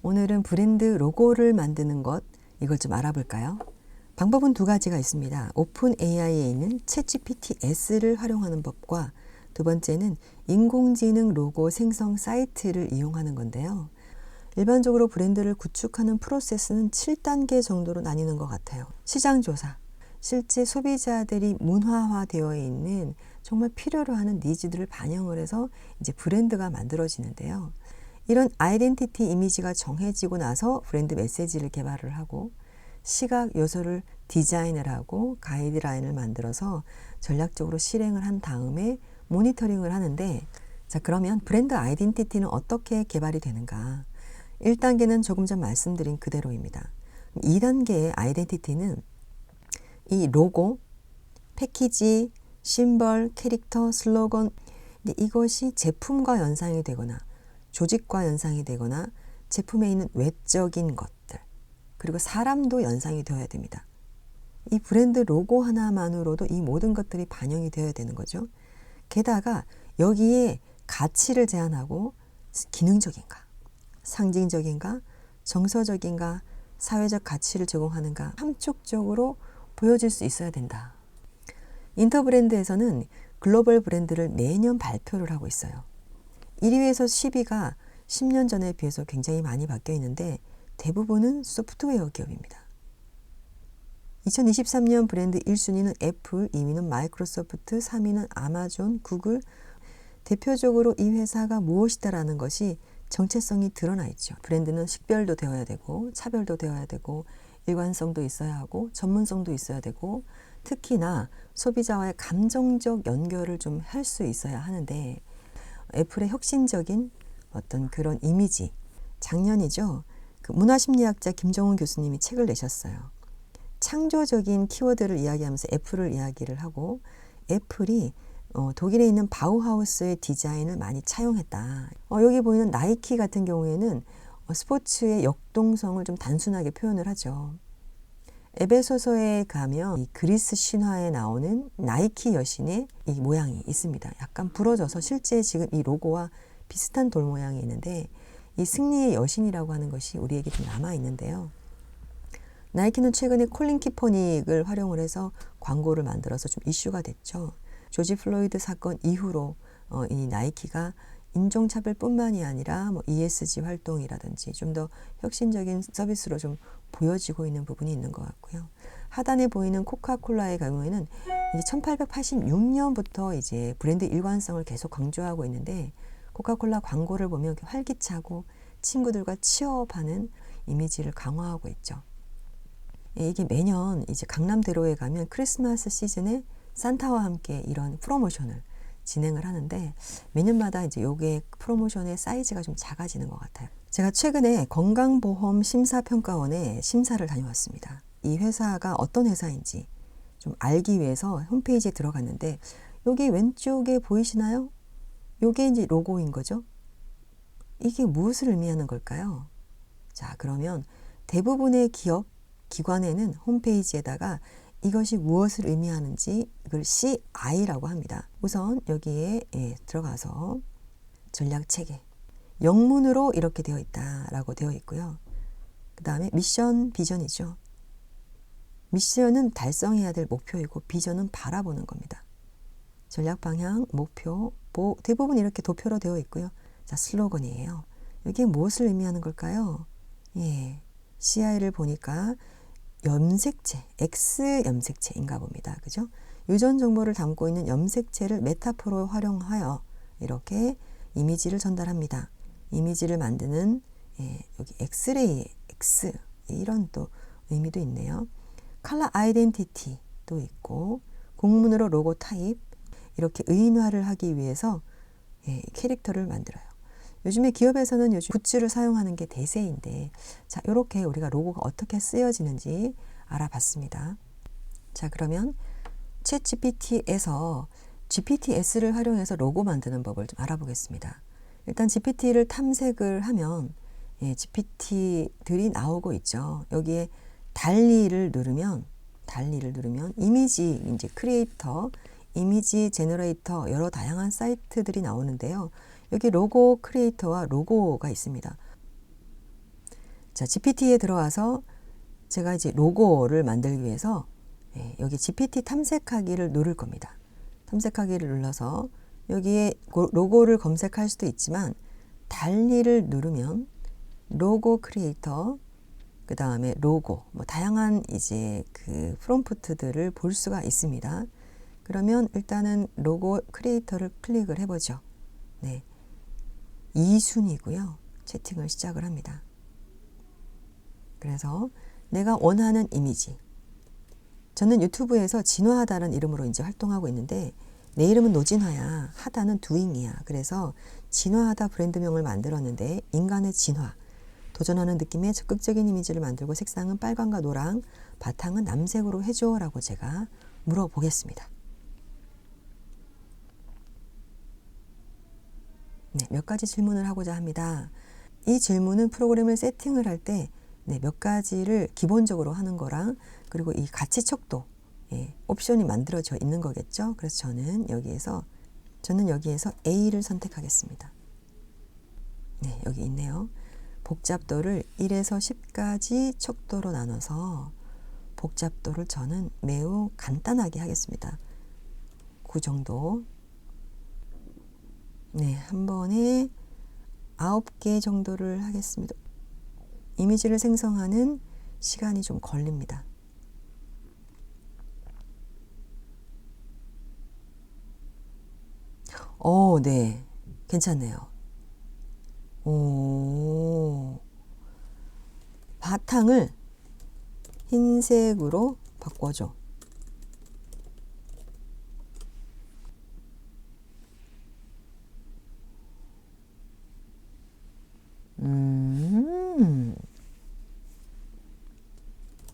오늘은 브랜드 로고를 만드는 것, 이걸 좀 알아볼까요? 방법은 두 가지가 있습니다. 오픈 AI에 있는 챗GPT-S를 활용하는 법과 두 번째는 인공지능 로고 생성 사이트를 이용하는 건데요. 일반적으로 브랜드를 구축하는 프로세스는 7단계 정도로 나뉘는 것 같아요. 시장조사, 실제 소비자들이 문화화되어 있는 정말 필요로 하는 니즈들을 반영을 해서 이제 브랜드가 만들어지는데요. 이런 아이덴티티 이미지가 정해지고 나서 브랜드 메시지를 개발을 하고 시각 요소를 디자인을 하고 가이드라인을 만들어서 전략적으로 실행을 한 다음에 모니터링을 하는데, 자, 그러면 브랜드 아이덴티티는 어떻게 개발이 되는가? 1단계는 조금 전 말씀드린 그대로입니다. 2단계의 아이덴티티는 이 로고, 패키지, 심벌, 캐릭터, 슬로건, 근데 이것이 제품과 연상이 되거나 조직과 연상이 되거나 제품에 있는 외적인 것들, 그리고 사람도 연상이 되어야 됩니다. 이 브랜드 로고 하나만으로도 이 모든 것들이 반영이 되어야 되는 거죠. 게다가 여기에 가치를 제한하고 기능적인가, 상징적인가, 정서적인가, 사회적 가치를 제공하는가 함축적으로 보여질 수 있어야 된다. 인터브랜드에서는 글로벌 브랜드를 매년 발표를 하고 있어요. 1위에서 10위가 10년 전에 비해서 굉장히 많이 바뀌어 있는데 대부분은 소프트웨어 기업입니다. 2023년 브랜드 1순위는 애플, 2위는 마이크로소프트, 3위는 아마존, 구글. 대표적으로 이 회사가 무엇이다라는 것이 정체성이 드러나 있죠. 브랜드는 식별도 되어야 되고 차별도 되어야 되고 일관성도 있어야 하고 전문성도 있어야 되고 특히나 소비자와의 감정적 연결을 좀 할 수 있어야 하는데, 애플의 혁신적인 어떤 그런 이미지, 작년이죠. 그 문화심리학자 김정훈 교수님이 책을 내셨어요. 창조적인 키워드를 이야기하면서 애플을 이야기를 하고 애플이 독일에 있는 바우하우스의 디자인을 많이 차용했다. 여기 보이는 나이키 같은 경우에는 스포츠의 역동성을 좀 단순하게 표현을 하죠. 에베소서에 가면 이 그리스 신화에 나오는 나이키 여신의 이 모양이 있습니다. 약간 부러져서 실제 지금 이 로고와 비슷한 돌 모양이 있는데 이 승리의 여신이라고 하는 것이 우리에게 좀 남아 있는데요. 나이키는 최근에 콜린 키퍼닉을 활용을 해서 광고를 만들어서 좀 이슈가 됐죠. 조지 플로이드 사건 이후로 이 나이키가 인종차별뿐만이 아니라 ESG 활동이라든지 좀 더 혁신적인 서비스로 좀 보여지고 있는 부분이 있는 것 같고요. 하단에 보이는 코카콜라의 경우에는 이제 1886년부터 이제 브랜드 일관성을 계속 강조하고 있는데 코카콜라 광고를 보면 활기차고 친구들과 취업하는 이미지를 강화하고 있죠. 이게 매년 이제 강남대로에 가면 크리스마스 시즌에 산타와 함께 이런 프로모션을 진행을 하는데 매년마다 이제 요게 프로모션의 사이즈가 좀 작아지는 것 같아요. 제가 최근에 건강보험 심사평가원에 심사를 다녀왔습니다. 이 회사가 어떤 회사인지 좀 알기 위해서 홈페이지에 들어갔는데 여기 왼쪽에 보이시나요? 요게 이제 로고인 거죠. 이게 무엇을 의미하는 걸까요? 자, 그러면 대부분의 기업, 기관에는 홈페이지에다가 이것이 무엇을 의미하는지 이걸 CI라고 합니다. 우선 여기에 들어가서 전략체계, 영문으로 이렇게 되어 있다라고 되어 있고요. 그 다음에 미션, 비전이죠. 미션은 달성해야 될 목표이고 비전은 바라보는 겁니다. 전략 방향, 목표, 대부분 이렇게 도표로 되어 있고요. 자, 슬로건이에요. 이게 무엇을 의미하는 걸까요? CI를 보니까 염색체, X 염색체인가 봅니다. 그죠? 유전 정보를 담고 있는 염색체를 메타포로 활용하여 이렇게 이미지를 전달합니다. 이미지를 만드는 여기 엑스레이의 X, 이런 또 의미도 있네요. 컬러 아이덴티티도 있고 공문으로 로고 타입, 이렇게 의인화를 하기 위해서 캐릭터를 만들어요. 요즘에 기업에서는 요즘 굿즈를 사용하는 게 대세인데, 자, 이렇게 우리가 로고가 어떻게 쓰여지는지 알아봤습니다. 자, 그러면 챗 GPT에서 GPT-S를 활용해서 로고 만드는 법을 좀 알아보겠습니다. 일단 GPT를 탐색을 하면 GPT들이 나오고 있죠. 여기에 달리를 누르면 이미지 이제 크리에이터, 이미지 제너레이터 여러 다양한 사이트들이 나오는데요. 여기 로고 크리에이터와 로고가 있습니다. 자, GPT에 들어와서 제가 이제 로고를 만들기 위해서 여기 GPT 탐색하기를 누를 겁니다. 탐색하기를 눌러서 여기에 로고를 검색할 수도 있지만 달리를 누르면 로고 크리에이터, 그 다음에 로고, 뭐 다양한 이제 그 프롬프트들을 볼 수가 있습니다. 그러면 일단은 로고 크리에이터를 클릭을 해보죠. 네, 2순위고요. 채팅을 시작을 합니다. 그래서 내가 원하는 이미지. 저는 유튜브에서 진화하다는 이름으로 이제 활동하고 있는데 내 이름은 노진화야. 하다는 doing이야. 그래서 진화하다 브랜드명을 만들었는데 인간의 진화. 도전하는 느낌의 적극적인 이미지를 만들고 색상은 빨강과 노랑, 바탕은 남색으로 해줘 라고 제가 물어보겠습니다. 네, 몇 가지 질문을 하고자 합니다. 이 질문은 프로그램을 세팅을 할 때 몇 가지를 기본적으로 하는 거랑 그리고 이 가치 척도 옵션이 만들어져 있는 거겠죠. 그래서 저는 여기에서 A를 선택하겠습니다. 네, 여기 있네요. 복잡도를 1에서 10까지 척도로 나눠서 복잡도를 저는 매우 간단하게 하겠습니다. 9 정도. 네, 한 번에 9개 정도를 하겠습니다. 이미지를 생성하는 시간이 좀 걸립니다. 네. 괜찮네요. 바탕을 흰색으로 바꿔줘.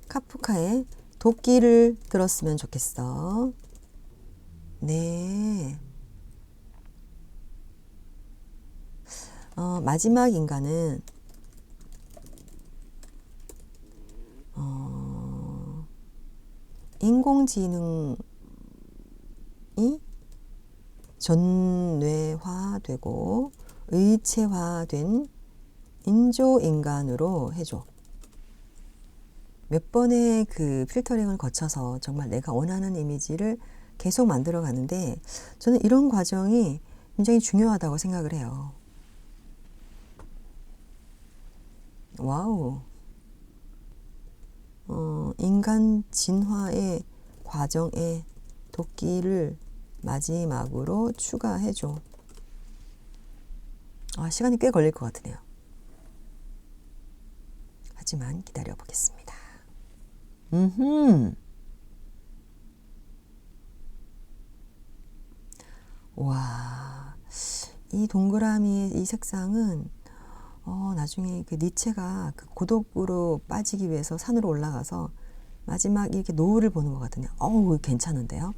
카프카의 도끼를 들었으면 좋겠어. 네. 마지막 인간은 인공지능이 전뇌화되고 의체화된 인조인간으로 해줘. 몇 번의 그 필터링을 거쳐서 정말 내가 원하는 이미지를 계속 만들어 가는데 저는 이런 과정이 굉장히 중요하다고 생각을 해요. 와우. 인간 진화의 과정에 도끼를 마지막으로 추가해줘. 시간이 꽤 걸릴 것 같으네요. 하지만 기다려 보겠습니다. 와, 이 동그라미의 이 색상은 나중에 그 니체가 그 고독으로 빠지기 위해서 산으로 올라가서 마지막 이렇게 노을을 보는 것 같으네요. 괜찮은데요?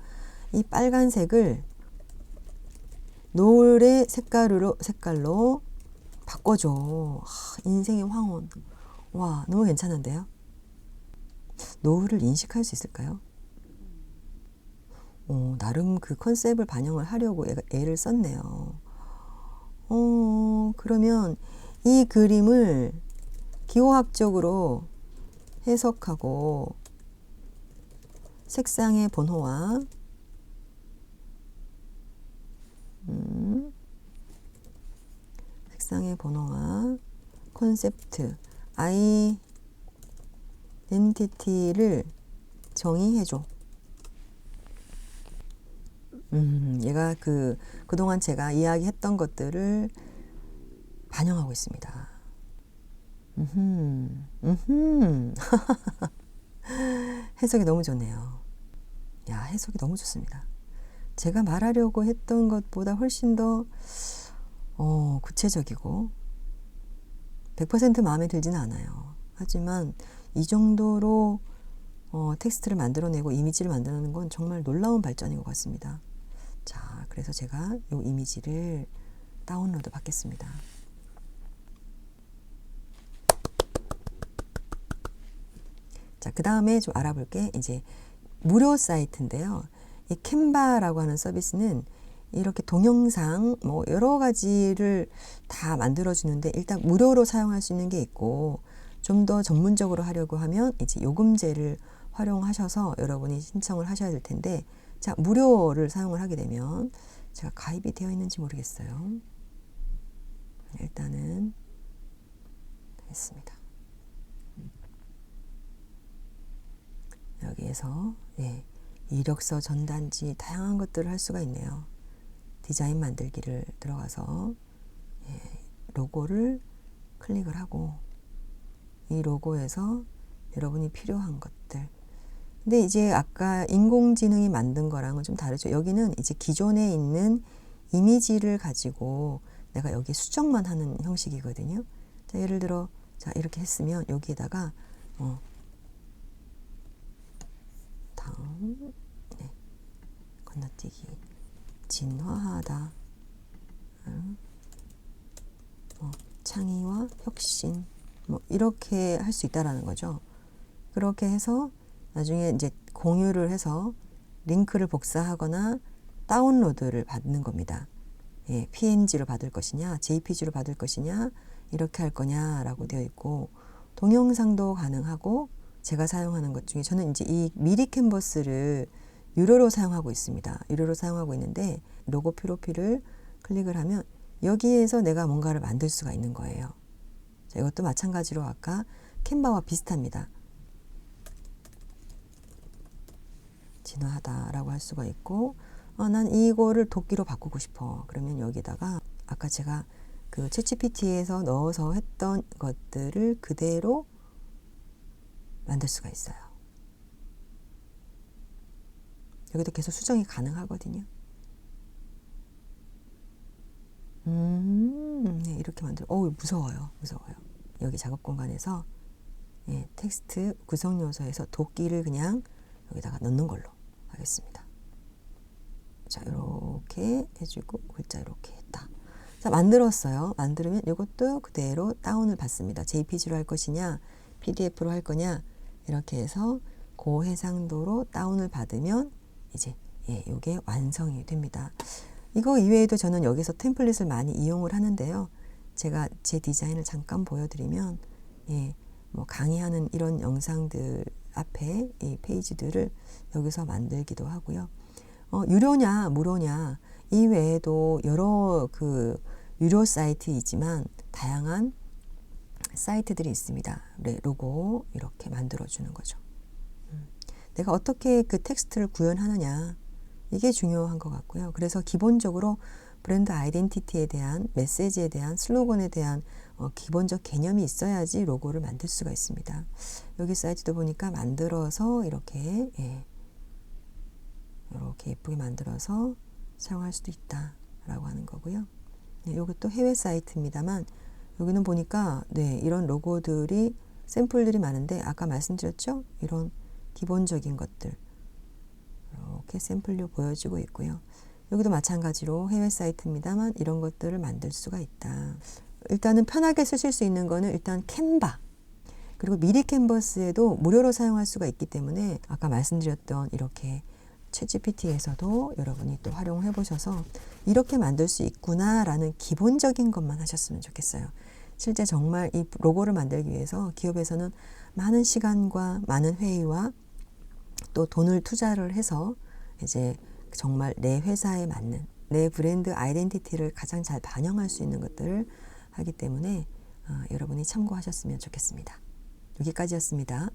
이 빨간색을 노을의 색깔로 바꿔줘. 인생의 황혼. 와, 너무 괜찮은데요? 노을을 인식할 수 있을까요? 나름 그 컨셉을 반영을 하려고 애를 썼네요. 그러면 이 그림을 기호학적으로 해석하고 색상의 번호와 색상의 번호와 콘셉트, 아이덴티티를 정의해줘. 얘가 그동안 제가 이야기했던 것들을 반영하고 있습니다. 해석이 너무 좋네요. 야, 해석이 너무 좋습니다. 제가 말하려고 했던 것보다 훨씬 더 구체적이고 100% 마음에 들지는 않아요. 하지만 이 정도로 텍스트를 만들어내고 이미지를 만드는 건 정말 놀라운 발전인 것 같습니다. 자, 그래서 제가 이 이미지를 다운로드 받겠습니다. 자, 그 다음에 좀 알아볼게. 이제 무료 사이트인데요. 이 캔바라고 하는 서비스는 이렇게 동영상 뭐 여러 가지를 다 만들어 주는데 일단 무료로 사용할 수 있는 게 있고 좀 더 전문적으로 하려고 하면 이제 요금제를 활용하셔서 여러분이 신청을 하셔야 될 텐데, 자, 무료를 사용을 하게 되면 제가 가입이 되어 있는지 모르겠어요. 일단은 했습니다. 여기에서 이력서, 전단지 다양한 것들을 할 수가 있네요. 디자인 만들기를 들어가서 로고를 클릭을 하고 이 로고에서 여러분이 필요한 것들. 근데 이제 아까 인공지능이 만든 거랑은 좀 다르죠. 여기는 이제 기존에 있는 이미지를 가지고 내가 여기 수정만 하는 형식이거든요. 자, 예를 들어 자, 이렇게 했으면 여기에다가 다음 건너뛰기 진화하다 창의와 혁신 이렇게 할 수 있다라는 거죠. 그렇게 해서 나중에 이제 공유를 해서 링크를 복사하거나 다운로드를 받는 겁니다. PNG로 받을 것이냐, JPG로 받을 것이냐, 이렇게 할 거냐라고 되어 있고, 동영상도 가능하고, 제가 사용하는 것 중에 저는 이제 이 미리 캔버스를 유료로 사용하고 있습니다. 유료로 사용하고 있는데 로고 프로필을 클릭을 하면 여기에서 내가 뭔가를 만들 수가 있는 거예요. 자, 이것도 마찬가지로 아까 캔바와 비슷합니다. 진화하다라고 할 수가 있고, 난 이거를 도끼로 바꾸고 싶어. 그러면 여기다가 아까 제가 그 챗GPT에서 넣어서 했던 것들을 그대로 만들 수가 있어요. 여기도 계속 수정이 가능하거든요. 이렇게 만들어. 무서워요. 여기 작업 공간에서 텍스트 구성 요소에서 도끼를 그냥 여기다가 넣는 걸로 하겠습니다. 자, 이렇게 해주고 글자 이렇게 했다. 자, 만들었어요. 만들면 이것도 그대로 다운을 받습니다. JPG로 할 것이냐, PDF로 할 거냐, 이렇게 해서 고해상도로 다운을 받으면 이제 이게 완성이 됩니다. 이거 이외에도 저는 여기서 템플릿을 많이 이용을 하는데요. 제가 제 디자인을 잠깐 보여드리면 뭐 강의하는 이런 영상들 앞에 이 페이지들을 여기서 만들기도 하고요. 유료냐 무료냐 이 외에도 여러 그 유료 사이트이지만 다양한 사이트들이 있습니다. 로고 이렇게 만들어 주는 거죠. 내가 어떻게 그 텍스트를 구현하느냐 이게 중요한 것 같고요. 그래서 기본적으로 브랜드 아이덴티티에 대한 메시지에 대한 슬로건에 대한 기본적 개념이 있어야지 로고를 만들 수가 있습니다. 여기 사이트도 보니까 만들어서 이렇게 이렇게 예쁘게 만들어서 사용할 수도 있다라고 하는 거고요. 이것도 해외 사이트입니다만 여기는 보니까 이런 로고들이 샘플들이 많은데 아까 말씀드렸죠? 이런 기본적인 것들 이렇게 샘플로 보여지고 있고요. 여기도 마찬가지로 해외 사이트입니다만 이런 것들을 만들 수가 있다. 일단은 편하게 쓰실 수 있는 거는 일단 캔바 그리고 미리 캔버스에도 무료로 사용할 수가 있기 때문에 아까 말씀드렸던 이렇게 챗GPT에서도 여러분이 또 활용해 보셔서 이렇게 만들 수 있구나라는 기본적인 것만 하셨으면 좋겠어요. 실제 정말 이 로고를 만들기 위해서 기업에서는 많은 시간과 많은 회의와 또 돈을 투자를 해서 이제 정말 내 회사에 맞는 내 브랜드 아이덴티티를 가장 잘 반영할 수 있는 것들을 하기 때문에 여러분이 참고하셨으면 좋겠습니다. 여기까지였습니다.